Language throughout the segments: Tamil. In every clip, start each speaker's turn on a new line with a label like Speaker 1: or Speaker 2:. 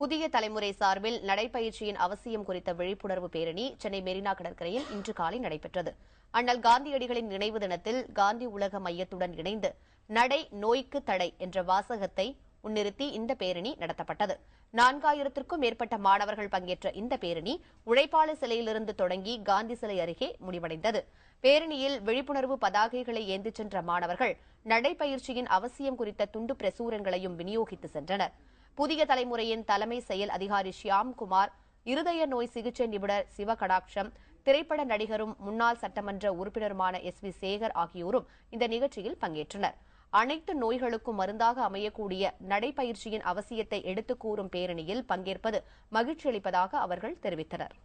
Speaker 1: புதிய தலைமுறை சார்பில் நடைபயிற்சியின் அவசியம் குறித்த விழிப்புணர்வு பேரணி சென்னை மெரினா கடற்கரையில் இன்று காலை நடைபெற்றது. அண்ணல் காந்தியடிகளின் நினைவு தினத்தில் காந்தி உலக மையத்துடன் இணைந்து நடை நோய்க்கு தடை என்ற வாசகத்தை முன்னிறுத்தி இந்த பேரணி நடத்தப்பட்டது. 4000க்கும் மேற்பட்ட மாணவர்கள் பங்கேற்ற இந்த பேரணி உழைப்பாளர் சிலையிலிருந்து தொடங்கி காந்தி சிலை அருகே முடிவடைந்தது. பேரணியில் விழிப்புணர்வு பதாகைகளை ஏந்திச் சென்ற மாணவர்கள் நடைபயிற்சியின் அவசியம் குறித்த துண்டு பிரசுரங்களையும் விநியோகித்து சென்றனர். புதிய தலைமுறையின் தலைமை செயல் அதிகாரி ஷியாம்குமார், இருதய நோய் சிகிச்சை நிபுணர் சிவகடாட்சம், திரைப்பட நடிகரும் முன்னாள் சட்டமன்ற உறுப்பினருமான SV சேகர் ஆகியோரும் இந்த நிகழ்ச்சியில் பங்கேற்றனர். அனைத்து நோய்களுக்கும் மருந்தாக அமையக்கூடிய நடைபயிற்சியின் அவசியத்தை எடுத்துக் கூறும் பேரணியில் பங்கேற்பது மகிழ்ச்சி அளிப்பதாக அவர்கள் தெரிவித்தனர்.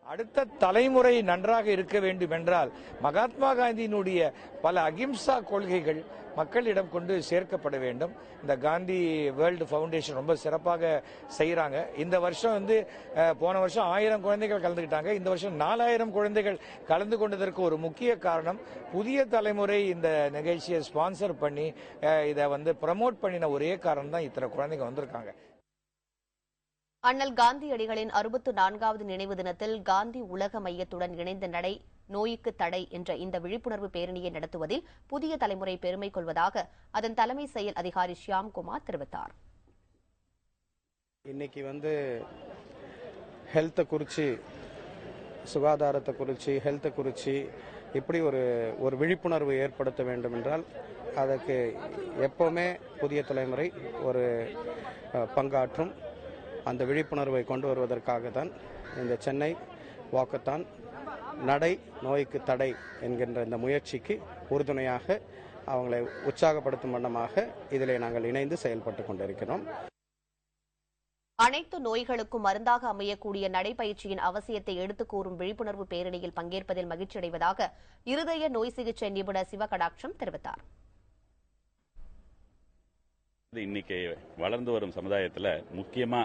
Speaker 2: அடுத்த தலைமுறை நன்றாக இருக்க வேண்டும் என்றால் மகாத்மா காந்தியினுடைய பல அகிம்சா கொள்கைகள் மக்களிடம் கொண்டு சேர்க்கப்பட வேண்டும். இந்த காந்தி வேர்ல்டு ஃபவுண்டேஷன் ரொம்ப சிறப்பாக செய்யறாங்க. இந்த வருஷம் போன வருஷம் 1000 குழந்தைகள் கலந்துக்கிட்டாங்க. இந்த வருஷம் 4000 குழந்தைகள் கலந்து கொண்டதற்கு ஒரு முக்கிய காரணம் புதிய தலைமுறை இந்த நிகழ்ச்சியை ஸ்பான்சர் பண்ணி இதை ப்ரமோட் பண்ணின ஒரே காரணம் தான் இத்தனை குழந்தைங்க வந்திருக்காங்க.
Speaker 1: அண்ணல் காந்தியடிகளின் 64வது நினைவு தினத்தில் காந்தி உலக மையத்துடன் இணைந்த நடை நோய்க்கு தடை என்ற இந்த விழிப்புணர்வு பேரணியை நடத்துவதில் புதிய தலைமுறை பெருமை கொள்வதாக அதன் தலைமை செயல் அதிகாரி ஷியாம்குமார் தெரிவித்தார்.
Speaker 3: இன்னைக்கு ஹெல்த்தை குறித்து, சுகாதாரத்தை குறித்து, ஹெல்த்தை குறித்து இப்படி ஒரு விழிப்புணர்வு ஏற்படுத்த வேண்டும் என்றால் அதற்கு எப்பவுமே புதிய தலைமுறை ஒரு பங்காற்றும். அந்த விழிப்புணர்வை கொண்டு வருவதற்காக தான் இந்த சென்னை வாக்கத்தான் நடை நோய்க்கு தடை என்கின்ற இந்த முயற்சிக்கு உறுதுணையாக அவங்களை உற்சாகப்படுத்தும் வண்ணமாக இதிலே நாங்கள் இணைந்து செயல்பட்டுக் கொண்டிருக்கிறோம்.
Speaker 1: அனைத்து நோய்களுக்கும் மருந்தாக அமையக்கூடிய நடைபயிற்சியின் அவசியத்தை எடுத்துக் கூறும் விழிப்புணர்வு பேரணியில் பங்கேற்பதில் மகிழ்ச்சி அடைவதாக இருதய நோய் சிகிச்சை நிபுணர் சிவகடாட்சம் தெரிவித்தார்.
Speaker 4: இன்னைக்கு வளர்ந்து வரும் சமுதாயத்தில் முக்கியமா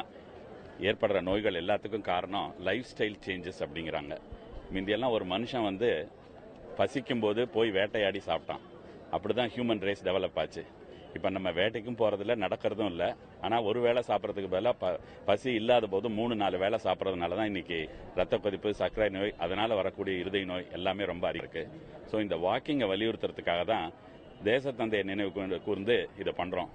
Speaker 4: ஏற்படுற நோய்கள் எல்லாத்துக்கும் காரணம் லைஃப் ஸ்டைல் சேஞ்சஸ் அப்படிங்கிறாங்க. முந்தியெல்லாம் ஒரு மனுஷன் பசிக்கும் போது போய் வேட்டையாடி சாப்பிட்டான். அப்படிதான் ஹியூமன் ரேஸ் டெவலப் ஆச்சு. இப்ப நம்ம வேட்டைக்கும் போறதில்ல, நடக்கிறதும் இல்லை. ஆனா ஒரு வேளை சாப்பிட்றதுக்கு பதிலாக பசி இல்லாத போது 3-4 வேளை சாப்பிட்றதுனால தான் இன்னைக்கு ரத்த கொதிப்பு, சர்க்கரை நோய், அதனால வரக்கூடிய இருதய நோய் எல்லாமே ரொம்ப இருக்கு. ஸோ இந்த வாக்கிங்கை வலியுறுத்துறதுக்காக தான் தேசத்தந்தையை நினைவு கூர்ந்து இதை பண்றோம்.